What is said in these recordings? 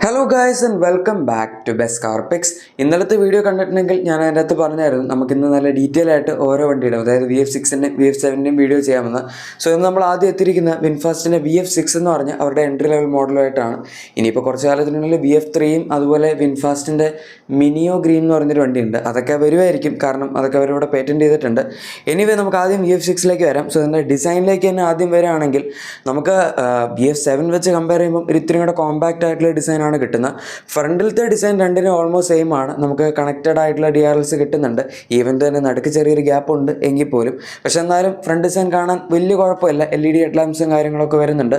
Hello guys and welcome back to best car picks. ഇന്നലത്തെ video കണ്ടിട്ടുണ്ടെങ്കിൽ ഞാൻ അതിൻ്റെ അകത്ത് പറഞ്ഞായിരുന്നു നമുക്കിന്ന് നല്ല ഡീറ്റെയിൽ ആയിട്ട് ഓരോ വണ്ടിയുടെ അതായത് VF6-ൻ്റെയും VF7-ൻ്റെയും വീഡിയോ ചെയ്യാമെന്ന്. സോ ഇന്ന് നമ്മൾ ആദ്യം എത്തിയിരിക്കുന്ന വിൻഫാസ്റ്റിൻ്റെ VF6 എന്ന് പറഞ്ഞ അവരുടെ എൻട്രി ലെവൽ മോഡലുമായിട്ടാണ്. ഇനിയിപ്പോൾ കുറച്ച് കാലത്തിനുള്ളിൽ VF3യും അതുപോലെ വിൻഫാസ്റ്റിൻ്റെ മിനിയോ ഗ്രീൻ എന്ന് പറഞ്ഞൊരു വണ്ടിയുണ്ട്. അതൊക്കെ വരുമായിരിക്കും, കാരണം അതൊക്കെ അവരിവിടെ പേറ്റൻറ്റ് ചെയ്തിട്ടുണ്ട്. എനിവേ നമുക്ക് ആദ്യം VF6ലേക്ക് വരാം. സോ ഇതിൻ്റെ ഡിസൈനിലേക്ക് തന്നെ ആദ്യം വരികയാണെങ്കിൽ നമുക്ക് VF7 വെച്ച് കമ്പയർ ചെയ്യുമ്പോൾ ഒരു ഇത്തിരി കൂടെ കോമ്പാക്റ്റ് ആയിട്ടുള്ള ഡിസൈനാണ് കിട്ടുന്നത്. ഫ്രണ്ടിലത്തെ ഡിസൈൻ രണ്ടിനും ഓൾമോസ്റ്റ് സെയിം ആണ്. നമുക്ക് കണക്റ്റഡ് ആയിട്ടുള്ള DRLs കിട്ടുന്നുണ്ട്. ഈവൻ തന്നെ നടുക്ക് ചെറിയൊരു ഗ്യാപ്പ് ഉണ്ട് എങ്കിൽ പോലും. പക്ഷെ എന്നാലും ഫ്രണ്ട് ഡിസൈൻ കാണാൻ വലിയ കുഴപ്പമില്ല. LED ഹെഡ്ലാമ്പ്സും കാര്യങ്ങളൊക്കെ വരുന്നുണ്ട്.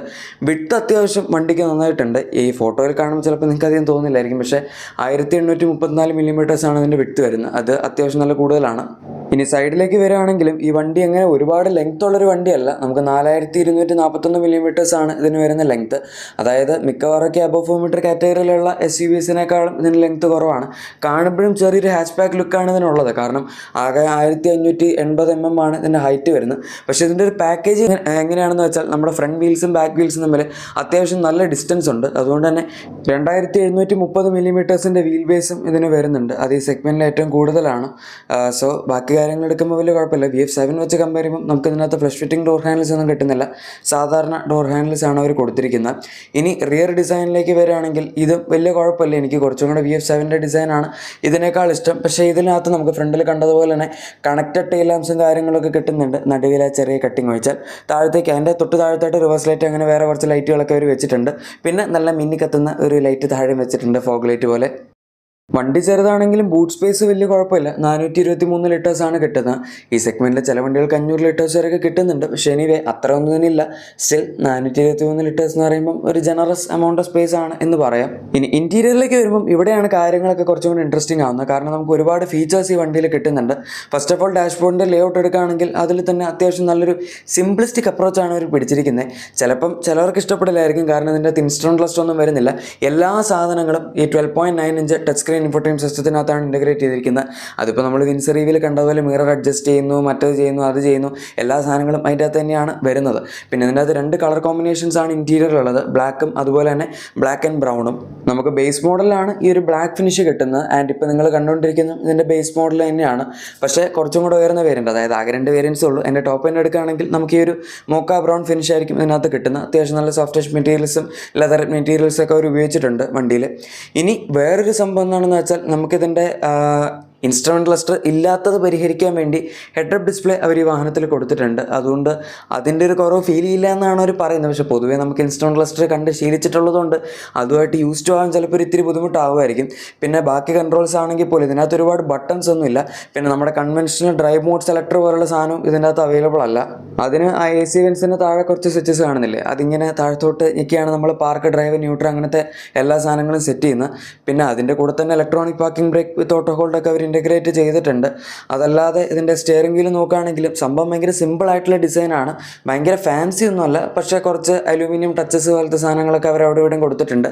വിഡ്ത്ത് അത്യാവശ്യം വണ്ടിക്ക് നന്നായിട്ടുണ്ട്. ഈ ഫോട്ടോയിൽ കാണുമ്പോൾ ചിലപ്പോൾ നിങ്ങൾക്ക് അധികം തോന്നില്ലായിരിക്കും, പക്ഷേ 1834 mm ആണ് ഇതിൻ്റെ വിഡ്ത്ത് വരുന്നത്. അത് അത്യാവശ്യം നല്ല കൂടുതലാണ്. ഇനി സൈഡിലേക്ക് വരികയാണെങ്കിലും ഈ വണ്ടി അങ്ങനെ ഒരുപാട് ലെങ്ത് ഉള്ളൊരു വണ്ടിയല്ല. നമുക്ക് 4241 mm ആണ് ഇതിന് വരുന്ന ലെങ്ത്ത്. അതായത് മിക്കവാറൊക്കെ അബവ് 4 മീറ്റർ കാറ്റഗറിയിലുള്ള SUVസിനേക്കാളും ഇതിന് ലെങ്ത് കുറവാണ്. കാണുമ്പോഴും ചെറിയൊരു ഹാച്ച് ബാക്ക് ലുക്കാണ് ഇതിനുള്ളത്. കാരണം ആകെ 1580 mm ആണ് ഇതിൻ്റെ ഹൈറ്റ് വരുന്നത്. പക്ഷേ ഇതിൻ്റെ ഒരു പാക്കേജ് എങ്ങനെയാണെന്ന് വെച്ചാൽ നമ്മുടെ ഫ്രണ്ട് വീൽസും ബാക്ക് വീൽസും തമ്മിൽ അത്യാവശ്യം നല്ല ഡിസ്റ്റൻസ് ഉണ്ട്. അതുകൊണ്ട് തന്നെ 2730 mm വീൽ ബേസും ഇതിന് വരുന്നുണ്ട്. അത് ഈ സെഗ്മെൻറ്റിൽ ഏറ്റവും കൂടുതലാണ്. സോ ബാക്കി കാര്യങ്ങൾ എടുക്കുമ്പോൾ വലിയ കുഴപ്പമില്ല. VF7 വെച്ച് കമ്പയർ ചെയ്യുമ്പോൾ നമുക്ക് ഇതിനകത്ത് ഫ്ലഷ് ഫിറ്റിംഗ് ഡോർ ഹാൻഡിൽസ് ഒന്നും കിട്ടുന്നില്ല. സാധാരണ ഡോർ ഹാൻഡിൽസ് ആണ് അവർ കൊടുത്തിരിക്കുന്നത്. ഇനി റിയർ ഡിസൈനിലേക്ക് വരികയാണെങ്കിൽ ഇത് വലിയ കുഴപ്പമില്ല. എനിക്ക് കുറച്ചും കൂടെ VF7ൻ്റെ ഡിസൈനാണ് ഇതിനേക്കാൾ ഇഷ്ടം. പക്ഷേ ഇതിനകത്ത് നമുക്ക് ഫ്രണ്ടിൽ കണ്ടതുപോലെ തന്നെ കണക്റ്റഡ് ടെയിൽ ലാംപ്സും കാര്യങ്ങളൊക്കെ കിട്ടുന്നുണ്ട്. നടുവിലെ ചെറിയ കട്ടിങ് വെച്ചാൽ താഴത്തേക്ക് അതിൻ്റെ തൊട്ട് താഴത്തായിട്ട് റിവേഴ്സ് ലൈറ്റ് അങ്ങനെ വേറെ കുറച്ച് ലൈറ്റുകളൊക്കെ അവർ വെച്ചിട്ടുണ്ട്. പിന്നെ നല്ല മിന്നി കത്തുന്ന ഒരു ലൈറ്റ് താഴെ വെച്ചിട്ടുണ്ട്, ഫോഗ് ലൈറ്റ് പോലെ. വണ്ടി ചെറുതാണെങ്കിലും ബൂട്ട് സ്പേസ് വലിയ കുഴപ്പമില്ല. 423 ലിറ്റേഴ്സ് ആണ് കിട്ടുന്നത്. ഈ സെഗ്മെൻറ്റിൽ ചില വണ്ടികൾക്ക് 500 ലിറ്റേഴ്സ് വരെയൊക്കെ കിട്ടുന്നുണ്ട്. പക്ഷേ എനിവേ അത്ര ഒന്നും തന്നെ ഇല്ല. സ്റ്റിൽ 423 ലിറ്റേഴ്സ് എന്ന് പറയുമ്പം ഒരു ജനറസ് എമൗണ്ട് ഓഫ് സ്പേസ് ആണ് എന്ന് പറയാം. ഇനി ഇൻറ്റീരിയറിലേക്ക് വരുമ്പം ഇവിടെയാണ് കാര്യങ്ങളൊക്കെ കുറച്ചും കൂടി ഇൻട്രസ്റ്റിംഗ് ആവുന്നത്. കാരണം നമുക്ക് ഒരുപാട് ഫീച്ചേഴ്സ് ഈ വണ്ടിയിൽ കിട്ടുന്നുണ്ട്. ഫസ്റ്റ് ഓഫ് ഓൾ ഡാഷ്ബോർഡിൻ്റെ ലേഔട്ട് എടുക്കുകയാണെങ്കിൽ അതിൽ തന്നെ അത്യാവശ്യം നല്ലൊരു സിംപ്ലിസ്റ്റിക് അപ്രോച്ചാണ് അവർ പിടിച്ചിരിക്കുന്നത്. ചിലപ്പം ചിലവർക്ക് ഇഷ്ടപ്പെടില്ലായിരിക്കും, കാരണം ഇതിൻ്റെ ഇൻസ്റ്റന്റ് ക്ലസ്റ്റർ ഒന്നും വരുന്നില്ല. എല്ലാ സാധനങ്ങളും ഈ 12.9 ഇഞ്ച് ടച്ച് സ്ക്രീൻ ഇൻഫോർടൈൻമെന്റ് സിസ്റ്റത്തിനകത്താണ് ഇൻ്റഗ്രേറ്റ് ചെയ്തിരിക്കുന്നത്. അതിപ്പോൾ നമ്മൾ വിൻസ് റിവ്യൂവിൽ കണ്ടതുപോലെ മിറർ അഡ്ജസ്റ്റ് ചെയ്യുന്നു, മറ്റത് ചെയ്യുന്നു, അത് ചെയ്യുന്നു, എല്ലാ സാധനങ്ങളും അതിൻ്റെ അകത്ത് തന്നെയാണ് വരുന്നത്. പിന്നെ ഇതിൻ്റെ അകത്ത് 2 കളർ കോമ്പിനേഷൻസ് ആണ് ഇൻറ്റീരിയറിലുള്ളത്, ബ്ലാക്കും അതുപോലെ തന്നെ ബ്ലാക്ക് ആൻഡ് ബ്രൗണും. നമുക്ക് ബേസ് മോഡലാണ് ഈ ഒരു ബ്ലാക്ക് ഫിനിഷ് കിട്ടുന്നത്. ആൻഡ് ഇപ്പോൾ നിങ്ങൾ കണ്ടുകൊണ്ടിരിക്കുന്നത് ഇതിൻ്റെ ബേസ് മോഡൽ തന്നെയാണ്. പക്ഷേ കുറച്ചും കൂടെ ഉയർന്ന വേരിയൻറ്റ്, അതായത് ആകെ 2 വേരിയൻസ് ഉള്ളൂ. എൻ്റെ ടോപ്പ് എൻഡ് എടുക്കുകയാണെങ്കിൽ നമുക്ക് ഈ ഒരു മോക്ക ബ്രൗൺ ഫിനിഷ് ആയിരിക്കും ഇതിനകത്ത് കിട്ടുന്നത്. അത്യാവശ്യം നല്ല സോഫ്റ്റ് ടച്ച് മെറ്റീരിയൽസും ലെതർ മെറ്റീരിയൽസൊക്കെ അവർ ഉപയോഗിച്ചിട്ടുണ്ട് വണ്ടിയിൽ. ഇനി വേറൊരു സംഭവം എന്താണെന്ന് വെച്ചാൽ നമുക്കിതിൻ്റെ ഇൻസ്ട്രുമെൻ്റ് ക്ലസ്റ്റർ ഇല്ലാത്തത് പരിഹരിക്കാൻ വേണ്ടി ഹെഡ് അപ്പ് ഡിസ്പ്ലേ അവർ ഈ വാഹനത്തിൽ കൊടുത്തിട്ടുണ്ട്. അതുകൊണ്ട് അതിൻ്റെ ഒരു കുറവ് ഫീൽ ചെയ്യില്ല എന്നാണ് അവർ പറയുന്നത്. പക്ഷേ പൊതുവേ നമുക്ക് ഇൻസ്ട്രുമെൻ്റ് ക്ലസ്റ്റർ കണ്ട് ശീലിച്ചിട്ടുള്ളതുകൊണ്ട് അതുമായിട്ട് യൂസ്ഡ് ആകാൻ ചിലപ്പോൾ ഇത്തിരി ബുദ്ധിമുട്ടാവുമായിരിക്കും. പിന്നെ ബാക്കി കൺട്രോൾസ് ആണെങ്കിൽ പോലും ഇതിനകത്ത് ഒരുപാട് ബട്ടൺസ് ഒന്നുമില്ല. പിന്നെ നമ്മുടെ കൺവെൻഷണൽ ഡ്രൈവ് മോഡ് സെലക്ടർ പോലുള്ള സാധനം ഇതിൻ്റെ അകത്ത് അവൈലബിൾ അല്ല. അതിന് ആ AC വെൻസിന് താഴെ കുറച്ച് സ്വിച്ചസ് കാണുന്നില്ലേ, അതിങ്ങനെ താഴത്തോട്ട് ഞെക്കിയാണ് നമ്മൾ പാർക്ക്, ഡ്രൈവ്, ന്യൂട്രൽ അങ്ങനത്തെ എല്ലാ സാധനങ്ങളും സെറ്റ് ചെയ്യുന്നത്. പിന്നെ അതിൻ്റെ കൂടെ തന്നെ electronic parking brake with auto ഹോൾഡൊക്കെ അവർ ഇൻ്റഗ്രേറ്റ് ചെയ്തിട്ടുണ്ട്. അതല്ലാതെ ഇതിൻ്റെ സ്റ്റിയറിംഗ് വീൽ നോക്കുകയാണെങ്കിലും സംഭവം ഭയങ്കര സിമ്പിൾ ആയിട്ടുള്ള ഡിസൈനാണ്. ഭയങ്കര ഫാൻസി ഒന്നുമല്ല, പക്ഷേ കുറച്ച് അലൂമിനിയം ടച്ചസ് പോലത്തെ സാധനങ്ങളൊക്കെ അവർ അവിടെ ഇവിടെയും കൊടുത്തിട്ടുണ്ട്.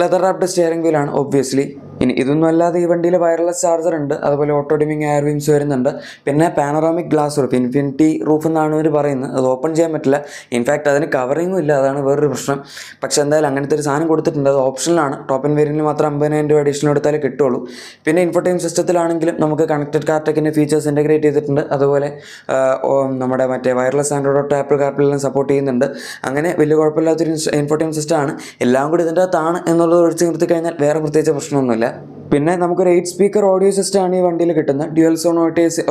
ലെതർ റാപ്ഡ് സ്റ്റിയറിംഗ് വീലാണ് ഒബ്വിയസ്ലി. ഇനി ഇതൊന്നും അല്ലാതെ ഈ വണ്ടിയിൽ വയർലെസ് ചാർജർ ഉണ്ട്, അതുപോലെ ഓട്ടോ ഡിമിങ് എയർ വിംസ് വരുന്നുണ്ട്. പിന്നെ panoramic glass roof, infinity roof എന്നാണ് ഇവർ പറയുന്നത്. അത് ഓപ്പൺ ചെയ്യാൻ പറ്റില്ല. ഇൻഫാക്ട് അതിന് കവറിങ്ങും ഇല്ല, അതാണ് വേറൊരു പ്രശ്നം. പക്ഷേ എന്തായാലും അങ്ങനത്തെ ഒരു സാധനം കൊടുത്തിട്ടുണ്ട്. അത് ഓപ്ഷനിലാണ്. ടോപ്പ് ആൻഡ് വേരിയൻറ്റിൽ മാത്രം 50,000 രൂപ അഡീഷണൽ എടുത്താലേ കിട്ടുള്ളൂ. പിന്നെ ഇൻഫോർടൈൻമെന്റ് സിസ്റ്റത്തിലാണെങ്കിലും നമുക്ക് കണക്റ്റഡ് കാർ ടെക്കിൻ്റെ ഫീച്ചേഴ്സ് ഇൻ്റഗ്രേറ്റ് ചെയ്തിട്ടുണ്ട്. അതുപോലെ നമ്മുടെ മറ്റേ വയർലെസ് ആൻഡ്രോയിഡ് ഓട്ടോ, ആപ്പിൾ കാർപ്ലേയും സപ്പോർട്ട് ചെയ്യുന്നുണ്ട്. അങ്ങനെ വലിയ കുഴപ്പമില്ലാത്തൊരു ഇൻഫോർടൈൻമെന്റ് സിസ്റ്റമാണ്. എല്ലാം കൂടി ഇതിൻ്റെ അകത്താണ് എന്നുള്ളത് ഒഴിച്ച് നിർത്തി കഴിഞ്ഞാൽ വേറെ പ്രത്യേകിച്ച് പ്രശ്നമൊന്നുമില്ല. പിന്നെ നമുക്കൊരു 8 സ്പീക്കർ ഓഡിയോ സിസ്റ്റമാണ് ഈ വണ്ടിയിൽ കിട്ടുന്നത്. ഡ്യുവൽ സോൺ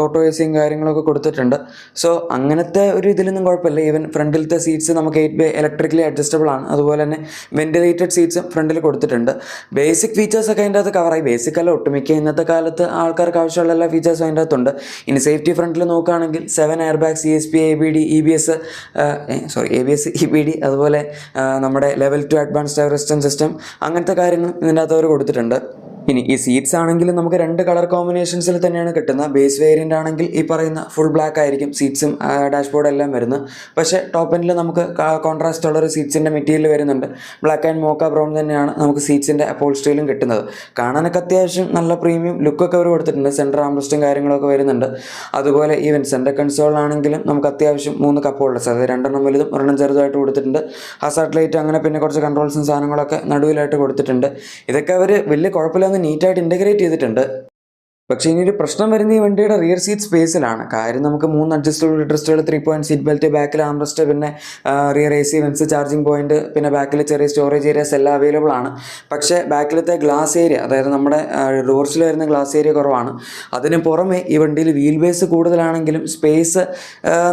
ഓട്ടോ എസിയും കാര്യങ്ങളൊക്കെ കൊടുത്തിട്ടുണ്ട്. സോ അങ്ങനത്തെ ഒരു ഇതിലൊന്നും കുഴപ്പമില്ല. ഈവൻ ഫ്രണ്ടിലത്തെ സീറ്റ്സ് നമുക്ക് 8 വേ ഇലക്ട്രിക്കലി അഡ്ജസ്റ്റബിൾ ആണ്. അതുപോലെ തന്നെ വെന്റിലേറ്റഡ് സീറ്റ്സും ഫ്രണ്ടിൽ കൊടുത്തിട്ടുണ്ട്. ബേസിക് ഫീച്ചേഴ്സൊക്കെ അതിൻ്റെ അകത്ത് കവറായി. ബേസിക് അല്ല, ഒട്ടുമിക്ക ഇന്നത്തെ കാലത്ത് ആൾക്കാർക്ക് ആവശ്യമുള്ള എല്ലാ ഫീച്ചേഴ്സും അതിൻ്റെ അകത്തുണ്ട്. ഇനി സേഫ്റ്റി ഫ്രണ്ടിൽ നോക്കുകയാണെങ്കിൽ 7 air bags, ESP, ABD, ABS, EBD, അതുപോലെ നമ്മുടെ level 2 advance driver assistance system, അങ്ങനത്തെ കാര്യങ്ങളും ഇതിൻ്റെ അകത്ത് അവർ കൊടുത്തിട്ടുണ്ട്. ഇനി ഈ സീറ്റ്സ് ആണെങ്കിലും നമുക്ക് 2 കളർ കോമ്പിനേഷൻസിൽ തന്നെയാണ് കിട്ടുന്നത്. ബേസ് വേരിയൻ്റ് ആണെങ്കിൽ ഈ പറയുന്ന ഫുൾ ബ്ലാക്ക് ആയിരിക്കും സീറ്റ്സും ഡാഷ്ബോർഡ് എല്ലാം വരുന്നത്. പക്ഷേ ടോപ്പ് എൻഡിൽ നമുക്ക് കോൺട്രാസ്റ്റ് ഉള്ളൊരു സീറ്റ്സിൻ്റെ മെറ്റീരിയൽ വരുന്നുണ്ട്. ബ്ലാക്ക് ആൻഡ് മോക്ക ബ്രൗൺ തന്നെയാണ് നമുക്ക് സീറ്റ്സിൻ്റെ അപ്പോൾസ്ട്രിയിലും കിട്ടുന്നത്. കാണാനൊക്കെ അത്യാവശ്യം നല്ല പ്രീമിയം ലുക്കൊക്കെ അവർ കൊടുത്തിട്ടുണ്ട്. സെൻറ്റർ ആംറസ്റ്റും കാര്യങ്ങളൊക്കെ വരുന്നുണ്ട്. അതുപോലെ ഈവൻ സെൻറ്റർ കൺസോളാണെങ്കിലും നമുക്ക് അത്യാവശ്യം 3 കപ്പ് ഹോൾഡേഴ്സ്, അതായത് 2 വലുതും 1 ചെറുതായിട്ട് കൊടുത്തിട്ടുണ്ട്. ഹസാർഡ് ലൈറ്റ് അങ്ങനെ പിന്നെ കുറച്ച് കൺട്രോൾസും സാധനങ്ങളൊക്കെ നടുവിലായിട്ട് കൊടുത്തിട്ടുണ്ട്. ഇതൊക്കെ അവർ വലിയ കുഴപ്പമില്ലാതെ നീറ്റായിട്ട് ഇൻ്റഗ്രേറ്റ് ചെയ്തിട്ടുണ്ട്. പക്ഷേ ഇനിയൊരു പ്രശ്നം വരുന്ന ഈ വണ്ടിയുടെ റിയർ സീറ്റ് സ്പേസിലാണ്. കാര്യം നമുക്ക് 3 അഡ്ജസ്റ്റബിൾ ഹെഡ്രസ്റ്റുകൾ, 3 പോയിന്റ് സീറ്റ് ബെൽറ്റ്, ബാക്കിൽ ആംറസ്റ്റ്, പിന്നെ rear AC vents, charging point, പിന്നെ ബാക്കിൽ ചെറിയ സ്റ്റോറേജ് ഏരിയാസ് എല്ലാം അവൈലബിൾ ആണ്. പക്ഷേ ബാക്കിലത്തെ ഗ്ലാസ് ഏരിയ, അതായത് നമ്മുടെ ഡോർസിൽ വരുന്ന ഗ്ലാസ് ഏരിയ കുറവാണ്. അതിന് പുറമെ ഈ വണ്ടിയിൽ വീൽ ബേസ് കൂടുതലാണെങ്കിലും സ്പേസ്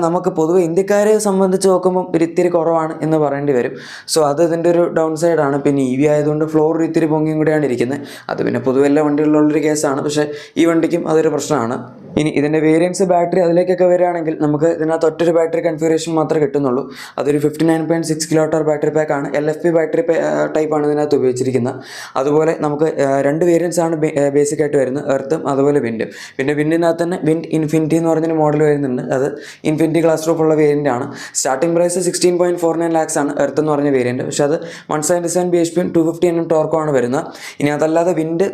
നമുക്ക് പൊതുവെ ഇന്ത്യക്കാരെ സംബന്ധിച്ച് നോക്കുമ്പോൾ ഒരിത്തിരി കുറവാണ് എന്ന് പറയേണ്ടി വരും. സോ അത് ഇതിൻ്റെ ഒരു ഡൗൺ സൈഡാണ്. പിന്നെ EV ആയതുകൊണ്ട് ഫ്ലോർ ഇത്തിരി പൊങ്ങിയും കൂടെയാണ് ഇരിക്കുന്നത്. അത് പിന്നെ പൊതുവെ എല്ലാ വണ്ടികളിലുള്ളൊരു കേസാണ്. പക്ഷേ ഈ വണ്ടിക്കും അതൊരു പ്രശ്നമാണ്. ഇനി ഇതിൻ്റെ വേരിയൻസ് ബാറ്ററി അതിലേക്കൊക്കെ വരികയാണെങ്കിൽ നമുക്ക് ഇതിനകത്ത് ഒറ്റൊരു ബാറ്ററി കൺഫിഗറേഷൻ മാത്രമേ കിട്ടുന്നുള്ളൂ. അതൊരു 59.6 kWh ബാറ്ററി പാക്കാണ്. LFP ബാറ്ററി ടൈപ്പാണ് ഇതിനകത്ത് ഉപയോഗിച്ചിരിക്കുന്നത്. അതുപോലെ നമുക്ക് 2 വേരിയൻസ് ആണ് ബേസിക് ആയിട്ട് വരുന്നത്, എർത്തും അതുപോലെ വിൻഡും. പിന്നെ വിൻഡിനകത്ത് തന്നെ വിൻഡ് ഇൻഫിനിറ്റി എന്ന് പറഞ്ഞൊരു മോഡൽ വരുന്നുണ്ട്. അത് ഇൻഫിനിറ്റി ഗ്ലാസ് റൂഫ് ഉള്ള വേരിയൻ്റ് ആണ്. സ്റ്റാർട്ടിംഗ് പ്രൈസ് 16.49 lakhs ആണ് എർത്ത് എന്ന് പറഞ്ഞ വേരിയൻറ്റ്. പക്ഷേ അത് 177 bhp 250 Nm ടോർക്കുമാണ് വരുന്നത്. ഇനി അതല്ലാതെ വിൻഡ്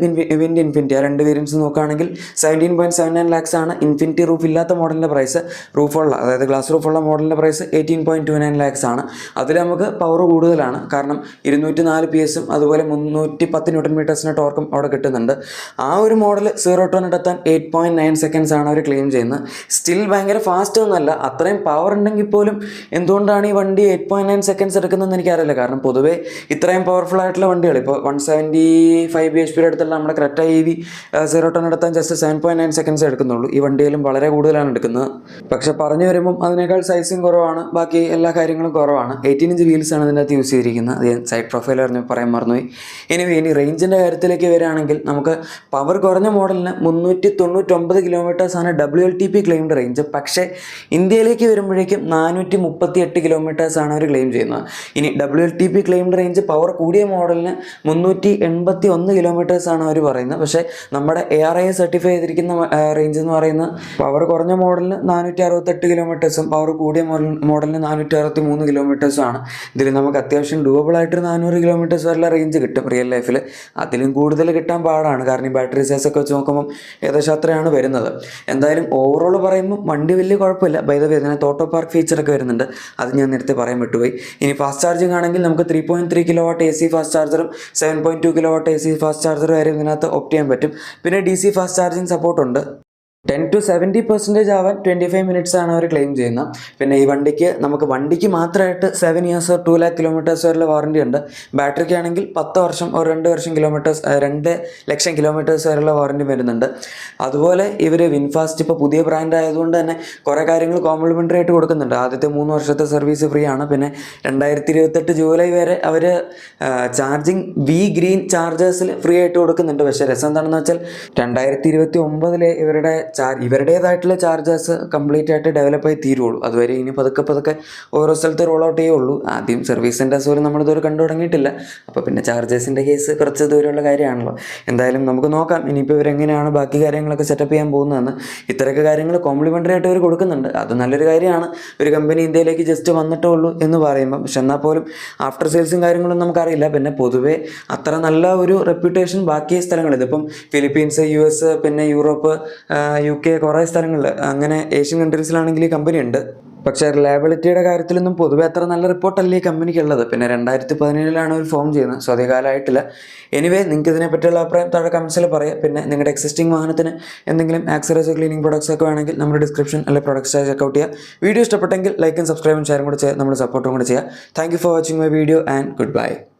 ഇൻഫിനിറ്റി ആ 2 വേരിയൻസ് നോക്കുകയാണെങ്കിൽ 17.79 lakhs ആണ്. ഇൻഫിനിറ്റി റൂഫ് ഇല്ലാത്ത മോഡലിൻ്റെ പ്രൈസ്, റൂഫുള്ള അതായത് ഗ്ലാസ് റൂഫുള്ള മോഡലിൻ്റെ പ്രൈസ് 18.29 lakhs ആണ്. അതിൽ നമുക്ക് പവർ കൂടുതലാണ്. കാരണം 204 PS അതുപോലെ 310 Nm ടോർക്കും അവിടെ കിട്ടുന്നുണ്ട്. ആ ഒരു മോഡൽ 0 to 100 എത്താൻ 8.9 seconds ആണ് അവർ ക്ലെയിം ചെയ്യുന്നത്. സ്റ്റിൽ ഭയങ്കര ഫാസ്റ്റ് ഒന്നുമല്ല. അത്രയും പവർ ഉണ്ടെങ്കിൽ പോലും എന്തുകൊണ്ടാണ് ഈ വണ്ടി 8.9 seconds എടുക്കുന്നതെന്ന് എനിക്കറിയില്ല. കാരണം പൊതുവേ ഇത്രയും പവർഫുൾ ആയിട്ടുള്ള വണ്ടികൾ ഇപ്പോൾ 175 bhp അടുത്തുള്ള നമ്മുടെ ക്രെറ്റ EV 0 to 100 എത്താൻ ജസ്റ്റ് 7.9 seconds എടുക്കുന്നുള്ളൂ. ഈ വണ്ടിയിലും വളരെ കൂടുതലാണ് എടുക്കുന്നത്. പക്ഷെ പറഞ്ഞു വരുമ്പം അതിനേക്കാൾ സൈസും കുറവാണ്, ബാക്കി എല്ലാ കാര്യങ്ങളും കുറവാണ്. 18 inch വീൽസ് ആണ് ഇതിനകത്ത് യൂസ് ചെയ്തിരിക്കുന്നത്. അത് ഞാൻ സൈഡ് പ്രൊഫൈൽ പറയാൻ മറന്നുപോയി. ഇനി റേഞ്ചിൻ്റെ കാര്യത്തിലേക്ക് വരികയാണെങ്കിൽ നമുക്ക് പവർ കുറഞ്ഞ മോഡലിന് 399 km ആണ് WLTP ക്ലെയിംഡ് റേഞ്ച്. പക്ഷേ ഇന്ത്യയിലേക്ക് വരുമ്പോഴേക്കും 438 km ആണ് അവർ ക്ലെയിം ചെയ്യുന്നത്. ഇനി WLTP ക്ലെയിംഡ് റേഞ്ച് പവർ കൂടിയ മോഡലിന് 381 km ആണ് അവർ പറയുന്നത്. പക്ഷേ നമ്മുടെ ARAI സർട്ടിഫൈ ചെയ്തിരിക്കുന്ന റേഞ്ച് എന്ന് പറയുന്നത് പവർ കുറഞ്ഞ മോഡലിന് 468 km, പവർ കൂടിയ മോഡലിന് 463 km ആണ്. ഇതിൽ നമുക്ക് അത്യാവശ്യം ഡൂവബിൾ ആയിട്ട് 400 km വരെയുള്ള റേഞ്ച് കിട്ടും റിയൽ ലൈഫിൽ. അതിലും കൂടുതൽ കിട്ടാൻ പാടാണ്. കാരണം ഈ ബാറ്ററി സൈസ് ഒക്കെ വെച്ച് നോക്കുമ്പോൾ ഏകദേശം അത്രയാണ് വരുന്നത്. എന്തായാലും ഓവറോൾ പറയുമ്പോൾ വണ്ടി വലിയ കുഴപ്പമില്ല. ബൈ ദ വേ ഇതിനകത്ത് ഓട്ടോ പാർക്ക് ഫീച്ചറൊക്കെ വരുന്നുണ്ട്. അത് ഞാൻ നേരത്തെ പറയാൻ വിട്ടുപോയി. ഇനി ഫാസ്റ്റ് ചാർജിങ് ആണെങ്കിൽ നമുക്ക് 3.3 kW AC ഫാസ്റ്റ് ചാർജറും 7.2 kW AC ഫാസ്റ്റ് ചാർജർ വരെ ഇതിനകത്ത് ഓപ്റ്റ് ചെയ്യാൻ പറ്റും. പിന്നെ DC ഫാസ്റ്റ് ചാർജിങ് സപ്പോർട്ട് ഉണ്ട്. 10 to 70% ആവാൻ 25 minutes ആണ് അവർ ക്ലെയിം ചെയ്യുന്നത്. പിന്നെ ഈ വണ്ടിക്ക് മാത്രമായിട്ട് 7 years or 2 lakh kilometers വരെയുള്ള വാറണ്ടി ഉണ്ട്. ബാറ്ററിക്ക് ആണെങ്കിൽ 10 വർഷം or 2 ലക്ഷം കിലോമീറ്റേഴ്സ് വരെയുള്ള വാറണ്ടി വരുന്നുണ്ട്. അതുപോലെ ഇവർ വിൻഫാസ്റ്റ് ഇപ്പോൾ പുതിയ ബ്രാൻഡ് ആയതുകൊണ്ട് തന്നെ കുറേ കാര്യങ്ങൾ കോംപ്ലിമെൻ്ററി ആയിട്ട് കൊടുക്കുന്നുണ്ട്. ആദ്യത്തെ 3 വർഷത്തെ സർവീസ് ഫ്രീ ആണ്. പിന്നെ 2028 ജൂലൈ വരെ അവർ ചാർജിങ് ഗ്രീൻ ചാർജേഴ്സിൽ ഫ്രീ ആയിട്ട് കൊടുക്കുന്നുണ്ട്. പക്ഷേ രസം എന്താണെന്ന് വെച്ചാൽ 2029 ഇവരുടേതായിട്ടുള്ള ചാർജേഴ്സ് കംപ്ലീറ്റ് ആയിട്ട് ഡെവലപ്പ് ആയി തീരുള്ളൂ. അതുവരെ ഇനി പതുക്കെ ഓരോ സ്ഥലത്ത് റോൾ ഔട്ട് ചെയ്യുള്ളൂ. ആദ്യം സർവീസ് സെൻറ്റേഴ്സ് പോലും നമ്മളിതുവരെ കണ്ടു തുടങ്ങിയിട്ടില്ല. അപ്പോൾ പിന്നെ ചാർജേഴ്സിൻ്റെ കേസ് കുറച്ച് ദൂരമുള്ള കാര്യമാണല്ലോ. എന്തായാലും നമുക്ക് നോക്കാം ഇനിയിപ്പോൾ ഇവരെങ്ങനെയാണ് ബാക്കി കാര്യങ്ങളൊക്കെ സെറ്റപ്പ് ചെയ്യാൻ പോകുന്നതെന്ന്. ഇത്രയൊക്കെ കാര്യങ്ങൾ കോംപ്ലിമെൻ്ററി ആയിട്ട് അവർ കൊടുക്കുന്നുണ്ട്. അത് നല്ലൊരു കാര്യമാണ്. ഒരു കമ്പനി ഇന്ത്യയിലേക്ക് ജസ്റ്റ് വന്നിട്ടേ ഉള്ളൂ എന്ന് പറയുമ്പോൾ. പക്ഷെ എന്നാൽ പോലും ആഫ്റ്റർ സെയിൽസും കാര്യങ്ങളും നമുക്കറിയില്ല. പിന്നെ പൊതുവേ അത്ര നല്ല ഒരു റെപ്യൂട്ടേഷൻ ബാക്കി സ്ഥലങ്ങൾ, ഇതിപ്പം ഫിലിപ്പീൻസ്, US, പിന്നെ യൂറോപ്പ്, UK, കുറേ സ്ഥലങ്ങളിൽ, അങ്ങനെ ഏഷ്യൻ കൺട്രീസിലാണെങ്കിൽ ഈ കമ്പനി ഉണ്ട്. പക്ഷേ റിലയബിലിറ്റിയുടെ കാര്യത്തിലൊന്നും പൊതുവെ അത്ര നല്ല റിപ്പോർട്ടല്ല ഈ കമ്പനിക്കുള്ളത്. പിന്നെ 2017 അവർ ഫോം ചെയ്യുന്നത്. സോ അധിക കാലമായിട്ടില്ല. എനിവേ നിങ്ങൾക്ക് ഇതിനെപ്പറ്റിയുള്ള അഭിപ്രായം താഴെ കമൻസിൽ പറയാം. പിന്നെ നിങ്ങളുടെ എക്സിസ്റ്റിംഗ് വാഹനത്തിന് എന്തെങ്കിലും ആക്സറീസ്, ക്ലീനിങ് പ്രൊഡക്ട്സ് ഒക്കെ വേണമെങ്കിൽ നമ്മുടെ ഡിസ്ക്രിപ്ഷൻ അല്ലെങ്കിൽ പ്രൊഡക്ട്സ് ചെക്കൗട്ട് ചെയ്യുക. വീഡിയോ ഇഷ്ടപ്പെട്ടെങ്കിൽ ലൈക്കും സബ്സ്ക്രൈബും ഷെയറും കൂടെ ചെയ്യുക, നമ്മുടെ സപ്പോർട്ടും കൂടെ ചെയ്യുക. Thank you for watching my video and good bye.